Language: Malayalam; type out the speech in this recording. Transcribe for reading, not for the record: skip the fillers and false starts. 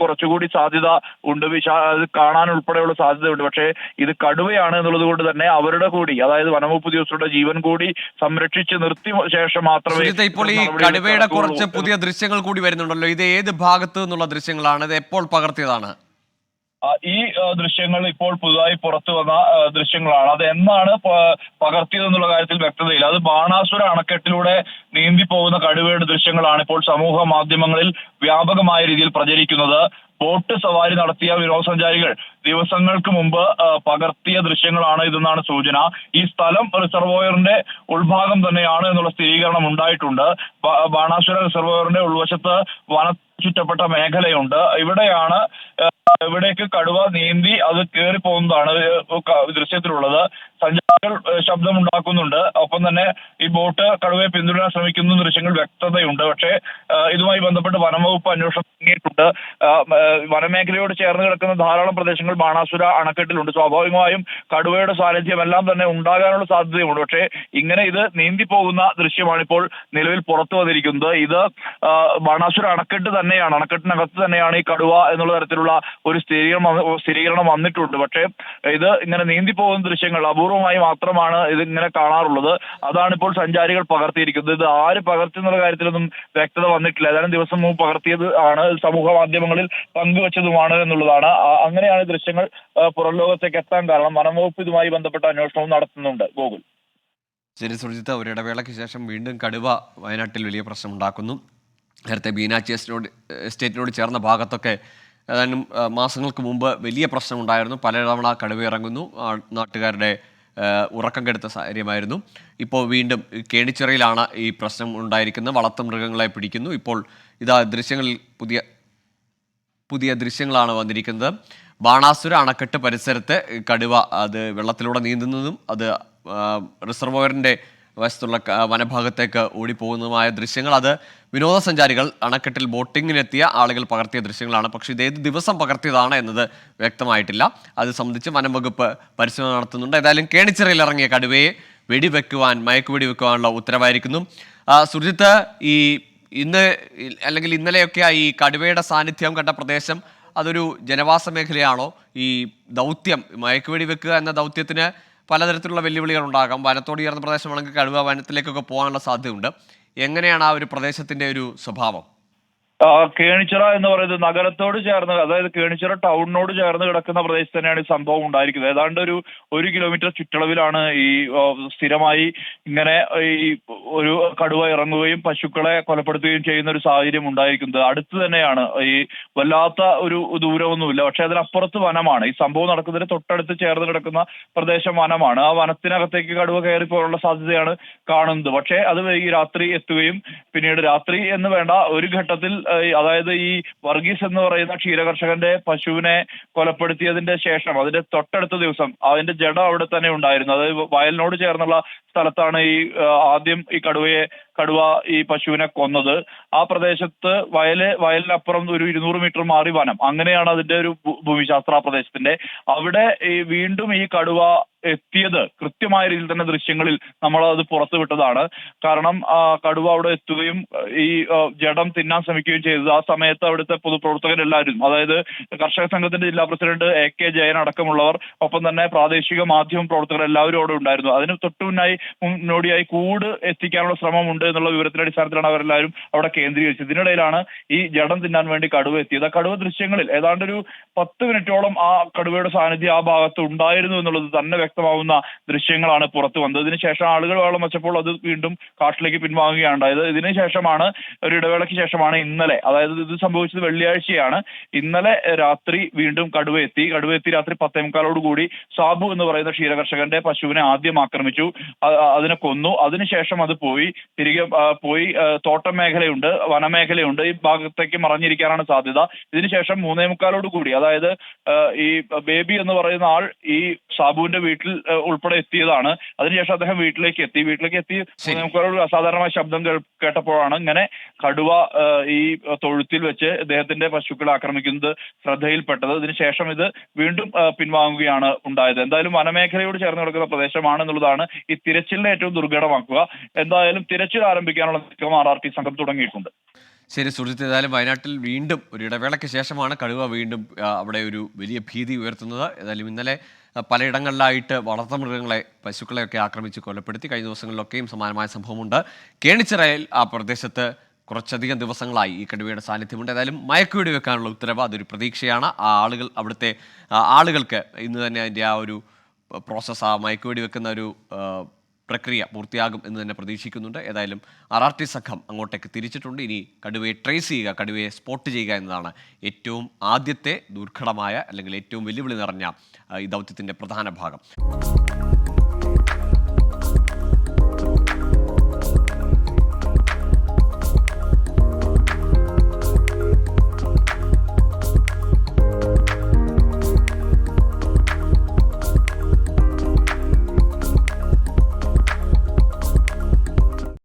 കുറച്ചുകൂടി സാധ്യത ഉണ്ട്, അത് കാണാൻ ഉൾപ്പെടെയുള്ള സാധ്യതയുണ്ട്. പക്ഷേ ഇത് കടുവയാണ് എന്നുള്ളത് കൊണ്ട് തന്നെ അവരുടെ കൂടി, അതായത് വനംവകുപ്പ് ഉദ്യോഗസ്ഥരുടെ ജീവൻ കൂടി സംരക്ഷിച്ച് നിർത്തി ശേഷം മാത്രമേ. ഇപ്പോൾ ഈ കടുവയുടെ കുറച്ച് പുതിയ ദൃശ്യങ്ങൾ കൂടി വരുന്നുണ്ടല്ലോ, ഇത് ഏത് ഭാഗത്ത് നിന്നുള്ള ദൃശ്യങ്ങളാണ്, ഇത് എപ്പോൾ പകർത്തിയതാണ്? ഈ ദൃശ്യങ്ങൾ ഇപ്പോൾ പുതുതായി പുറത്തു വന്ന ദൃശ്യങ്ങളാണ്. അത് എന്നാണ് പകർത്തിയതെന്നുള്ള കാര്യത്തിൽ വ്യക്തതയില്ല. അത് ബാണാസുര അണക്കെട്ടിലൂടെ നീന്തി പോകുന്ന കടുവയുടെ ദൃശ്യങ്ങളാണ് ഇപ്പോൾ സമൂഹ മാധ്യമങ്ങളിൽ വ്യാപകമായ രീതിയിൽ പ്രചരിക്കുന്നത്. ബോട്ട് സവാരി നടത്തിയ വിനോദസഞ്ചാരികൾ ദിവസങ്ങൾക്ക് മുമ്പ് പകർത്തിയ ദൃശ്യങ്ങളാണ് ഇതെന്നാണ് സൂചന. ഈ സ്ഥലം റിസർവോയറിന്റെ ഉൾഭാഗം തന്നെയാണ് എന്നുള്ള സ്ഥിരീകരണം ഉണ്ടായിട്ടുണ്ട്. ബാണാസുര റിസർവോയറിന്റെ ഉൾവശത്ത് വന ചുറ്റപ്പെട്ട മേഖലയുണ്ട്. ഇവിടേക്ക് കടുവ നീന്തി അത് കയറി പോകുന്നതാണ് ദൃശ്യത്തിലുള്ളത്. സഞ്ചാരികൾ ശബ്ദമുണ്ടാക്കുന്നുണ്ട്. ഒപ്പം തന്നെ ഈ ബോട്ട് കടുവയെ പിന്തുടരാൻ ശ്രമിക്കുന്ന ദൃശ്യങ്ങൾ വ്യക്തതയുണ്ട്. പക്ഷേ ഇതുമായി ബന്ധപ്പെട്ട് വനംവകുപ്പ് അന്വേഷണം തുടങ്ങിയിട്ടുണ്ട്. വനമേഖലയോട് ചേർന്ന് കിടക്കുന്ന ധാരാളം പ്രദേശങ്ങൾ ബാണാസുര അണക്കെട്ടിലുണ്ട്. സ്വാഭാവികമായും കടുവയുടെ സാന്നിധ്യം എല്ലാം തന്നെ ഉണ്ടാകാനുള്ള സാധ്യതയുണ്ട്. പക്ഷേ ഇങ്ങനെ ഇത് നീന്തി പോകുന്ന ദൃശ്യമാണ് ഇപ്പോൾ നിലവിൽ പുറത്തു വന്നിരിക്കുന്നത്. ഇത് ബാണാസുര അണക്കെട്ട് തന്നെയാണ്, അണക്കെട്ടിനകത്ത് തന്നെയാണ് ഈ കടുവ എന്നുള്ള തരത്തിലുള്ള ഒരു സ്ഥിരീകരണം വന്നിട്ടുണ്ട്. പക്ഷേ ഇത് ഇങ്ങനെ നീന്തി പോകുന്ന ദൃശ്യങ്ങൾ അപൂർവമായി മാത്രമാണ് ഇത് ഇങ്ങനെ കാണാറുള്ളത്. അതാണ് ഇപ്പോൾ സഞ്ചാരികൾ പകർത്തിയിരിക്കുന്നത്. ഇത് ആര് പകർത്തി എന്നുള്ള കാര്യത്തിലൊന്നും വ്യക്തത വന്നിട്ടില്ല. ഏതാനും ദിവസം മുമ്പ് പകർത്തിയത് ആണ്, സമൂഹ മാധ്യമങ്ങളിൽ പങ്കുവച്ചതുമാണ് എന്നുള്ളതാണ്. അങ്ങനെയാണ് ദൃശ്യങ്ങൾ പുറം ലോകത്തേക്ക് എത്താൻ കാരണം. വനംവകുപ്പ് ഇതുമായി ബന്ധപ്പെട്ട അന്വേഷണവും നടത്തുന്നുണ്ട്. ഗോകുൽ. ശരി സുർജിത്ത്, ഒരിടവേളയ്ക്ക് ശേഷം വീണ്ടും കടുവ വയനാട്ടിൽ വലിയ പ്രശ്നം ഉണ്ടാക്കുന്നു. നേരത്തെ ബീനാച്ചി എസ്റ്റേറ്റിനോട് ചേർന്ന ഭാഗത്തൊക്കെ ഏതാനും മാസങ്ങൾക്ക് മുമ്പ് വലിയ പ്രശ്നമുണ്ടായിരുന്നു. പലതവണ കടുവ ഇറങ്ങുന്നു, നാട്ടുകാരുടെ ഉറക്കം കെടുത്ത സാഹചര്യമായിരുന്നു. ഇപ്പോൾ വീണ്ടും കേണിച്ചിറയിലാണ് ഈ പ്രശ്നം ഉണ്ടായിരിക്കുന്നത്. വളർത്തു മൃഗങ്ങളെ പിടിക്കുന്നു. ഇപ്പോൾ ഇതാ ദൃശ്യങ്ങളിൽ പുതിയ ദൃശ്യങ്ങളാണ് വന്നിരിക്കുന്നത്. ബാണാസുര അണക്കെട്ട് പരിസരത്ത് കടുവ അത് വെള്ളത്തിലൂടെ നീന്തുന്നതും അത് റിസർവോയറിൻ്റെ വശത്തുള്ള വനഭാഗത്തേക്ക് ഓടിപ്പോകുന്നതുമായ ദൃശ്യങ്ങൾ, അത് വിനോദസഞ്ചാരികൾ അണക്കെട്ടിൽ ബോട്ടിങ്ങിനെത്തിയ ആളുകൾ പകർത്തിയ ദൃശ്യങ്ങളാണ്. പക്ഷേ ഇത് ഏത് ദിവസം പകർത്തിയതാണ് എന്നത് വ്യക്തമായിട്ടില്ല. അത് സംബന്ധിച്ച് വനം വകുപ്പ് പരിശോധന നടത്തുന്നുണ്ട്. ഏതായാലും കേണിച്ചിറയിൽ ഇറങ്ങിയ കടുവയെ മയക്കുവെടി വെക്കുവാനുള്ള ഉത്തരവായിരിക്കുന്നു. സുർജിത്ത്, ഇന്നലെയൊക്കെ ഈ കടുവയുടെ സാന്നിധ്യം കണ്ട പ്രദേശം അതൊരു ജനവാസ മേഖലയാണോ? ഈ ദൗത്യം മയക്കുവെടി വെക്കുക എന്ന ദൗത്യത്തിന് പലതരത്തിലുള്ള വെല്ലുവിളികൾ ഉണ്ടാകാം. വനത്തോട് ചേർന്ന പ്രദേശമാണെങ്കിൽ കടുവ വനത്തിലേക്കൊക്കെ പോകാനുള്ള സാധ്യതയുണ്ട്. എങ്ങനെയാണ് ആ ഒരു പ്രദേശത്തിന്റെ ഒരു സ്വഭാവം? കേണിച്ചിറ എന്ന് പറയുന്നത് നഗരത്തോട് ചേർന്ന്, അതായത് കേണിച്ചിറ ടൗണിനോട് ചേർന്ന് കിടക്കുന്ന പ്രദേശത്ത് തന്നെയാണ് ഈ സംഭവം ഉണ്ടായിരിക്കുന്നത്. ഏതാണ്ട് ഒരു കിലോമീറ്റർ ചുറ്റളവിലാണ് ഈ സ്ഥിരമായി ഇങ്ങനെ ഈ ഒരു കടുവ ഇറങ്ങുകയും പശുക്കളെ കൊലപ്പെടുത്തുകയും ചെയ്യുന്ന ഒരു സാഹചര്യം ഉണ്ടായിരിക്കുന്നത്. അടുത്ത് തന്നെയാണ്, ഈ വല്ലാത്ത ഒരു ദൂരമൊന്നുമില്ല. പക്ഷെ അതിനപ്പുറത്ത് വനമാണ്. ഈ സംഭവം നടക്കുന്നതിന് തൊട്ടടുത്ത് ചേർന്ന് കിടക്കുന്ന പ്രദേശം വനമാണ്. ആ വനത്തിനകത്തേക്ക് കടുവ കയറിപ്പോകാനുള്ള സാധ്യതയാണ് കാണുന്നത്. പക്ഷേ അത് ഈ രാത്രി എത്തുകയും പിന്നീട് രാത്രി എന്ന് വേണ്ട, ഒരു ഘട്ടത്തിൽ അതായത് ഈ വർഗീസ് എന്ന് പറയുന്ന ക്ഷീരകർഷകന്റെ പശുവിനെ കൊലപ്പെടുത്തിയതിന്റെ ശേഷം അതിന്റെ തൊട്ടടുത്ത ദിവസം അതിന്റെ ജഡം അവിടെ തന്നെ ഉണ്ടായിരുന്നു. അതായത് വയലിനോട് ചേർന്നുള്ള സ്ഥലത്താണ് ആദ്യം ഈ കടുവ ഈ പശുവിനെ കൊന്നത്. ആ പ്രദേശത്ത് വയലിനപ്പുറം ഒരു 200 മീറ്റർ മാറി വനം. അങ്ങനെയാണ് അതിന്റെ ഒരു ഭൂമിശാസ്ത്ര പ്രദേശത്തിന്റെ. അവിടെ വീണ്ടും ഈ കടുവ എത്തിയത് കൃത്യമായ രീതിയിൽ തന്നെ ദൃശ്യങ്ങളിൽ നമ്മൾ അത് പുറത്തുവിട്ടതാണ്. കാരണം കടുവ അവിടെ എത്തുകയും ഈ ജഡം തിന്നാൻ ശ്രമിക്കുകയും ചെയ്തത്. ആ സമയത്ത് അവിടുത്തെ പൊതുപ്രവർത്തകരെല്ലാവരും, അതായത് കർഷക സംഘത്തിന്റെ ജില്ലാ പ്രസിഡന്റ് AK ജയൻ അടക്കമുള്ളവർ, ഒപ്പം തന്നെ പ്രാദേശിക മാധ്യമ പ്രവർത്തകർ എല്ലാവരും അവിടെ ഉണ്ടായിരുന്നു. അതിന് മുന്നോടിയായി കൂട് എത്തിക്കാനുള്ള ശ്രമമുണ്ട് എന്നുള്ള വിവരത്തിന്റെ അടിസ്ഥാനത്തിലാണ് അവരെല്ലാവരും അവിടെ കേന്ദ്രീകരിച്ചത്. ഇതിനിടയിലാണ് ഈ ജഡം തിന്നാൻ വേണ്ടി കടുവ എത്തിയത്. ആ കടുവ ദൃശ്യങ്ങളിൽ ഏതാണ്ട് ഒരു 10 മിനിറ്റോളം ആ കടുവയുടെ സാന്നിധ്യം ആ ഭാഗത്ത് ഉണ്ടായിരുന്നു എന്നുള്ളത് തന്നെ വ്യക്തമാവുന്ന ദൃശ്യങ്ങളാണ് പുറത്തു വന്നത്. ഇതിനുശേഷം ആളുകൾ വെള്ളം വെച്ചപ്പോൾ അത് വീണ്ടും കാട്ടിലേക്ക് പിൻവാങ്ങുകയാണ് ഉണ്ടായത്. ഇതിനുശേഷമാണ്, ഒരു ഇടവേളയ്ക്ക് ശേഷമാണ് ഇന്നലെ, അതായത് ഇത് സംഭവിച്ചത് വെള്ളിയാഴ്ചയാണ്, ഇന്നലെ രാത്രി വീണ്ടും കടുവ എത്തി രാത്രി 10:45 കൂടി സാബു എന്ന് പറയുന്ന ക്ഷീരകർഷകന്റെ പശുവിനെ ആദ്യം ആക്രമിച്ചു, അതിനെ കൊന്നു. അതിനുശേഷം അത് തിരികെ പോയി തോട്ടം മേഖലയുണ്ട്, വനമേഖലയുണ്ട്, ഈ ഭാഗത്തേക്ക് മറഞ്ഞിരിക്കാനാണ് സാധ്യത. ഇതിനുശേഷം 3:45 കൂടി, അതായത് ഈ ബേബി എന്ന് പറയുന്ന ആൾ ഈ സാബുവിന്റെ വീട്ടിൽ ഉൾപ്പെടെ എത്തിയതാണ്. അതിനുശേഷം അദ്ദേഹം വീട്ടിലേക്ക് എത്തി 3:45 അസാധാരണമായ ശബ്ദം കേട്ടപ്പോഴാണ് ഇങ്ങനെ കടുവ ഈ തൊഴുത്തിൽ വെച്ച് അദ്ദേഹത്തിന്റെ പശുക്കളെ ആക്രമിക്കുന്നത് ശ്രദ്ധയിൽപ്പെട്ടത്. ഇതിനുശേഷം ഇത് വീണ്ടും പിൻവാങ്ങുകയാണ് ഉണ്ടായത്. എന്തായാലും വനമേഖലയോട് ചേർന്ന് കിടക്കുന്ന പ്രദേശമാണെന്നുള്ളതാണ് ഈ തിരച്ചിലിനെ ഏറ്റവും ദുർഘടമാക്കുക. എന്തായാലും തിരച്ചിൽ ആരംഭിക്കാനുള്ള നീക്കം RRT സംഘം തുടങ്ങിയിട്ടുണ്ട്. ശരി സുഹൃത്ത്, ഏതായാലും വയനാട്ടിൽ വീണ്ടും ഒരു ഇടവേളയ്ക്ക് ശേഷമാണ് കടുവ വീണ്ടും അവിടെ ഒരു വലിയ ഭീതി ഉയർത്തുന്നത്. ഏതായാലും ഇന്നലെ പലയിടങ്ങളിലായിട്ട് വളർത്തുമൃഗങ്ങളെ, പശുക്കളെയൊക്കെ ആക്രമിച്ച് കൊലപ്പെടുത്തി. കഴിഞ്ഞ ദിവസങ്ങളിലൊക്കെയും സമാനമായ സംഭവമുണ്ട്. കേണിച്ചിറയിൽ ആ പ്രദേശത്ത് കുറച്ചധികം ദിവസങ്ങളായി ഈ കടുവയുടെ സാന്നിധ്യമുണ്ട്. ഏതായാലും മയക്കുവെടി വെക്കാനുള്ള ഉത്തരവ് അതൊരു പ്രതീക്ഷയാണ്. ആ ആളുകൾ, അവിടുത്തെ ആളുകൾക്ക് ഇന്ന് തന്നെ അതിൻ്റെ ആ ഒരു പ്രോസസ്സ്, ആ മയക്കുവെടി വെക്കുന്ന ഒരു പ്രക്രിയ പൂർത്തിയാകും എന്ന് തന്നെ പ്രതീക്ഷിക്കുന്നുണ്ട്. ഏതായാലും RRT സംഘം അങ്ങോട്ടേക്ക് തിരിച്ചിട്ടുണ്ട്. ഇനി കടുവയെ ട്രേസ് ചെയ്യുക, കടുവയെ സ്പോട്ട് ചെയ്യുക എന്നതാണ് ഏറ്റവും ആദ്യത്തെ ദുർഘടമായ അല്ലെങ്കിൽ ഏറ്റവും വെല്ലുവിളി നിറഞ്ഞ ഈ ദൗത്യത്തിൻ്റെ പ്രധാന ഭാഗം.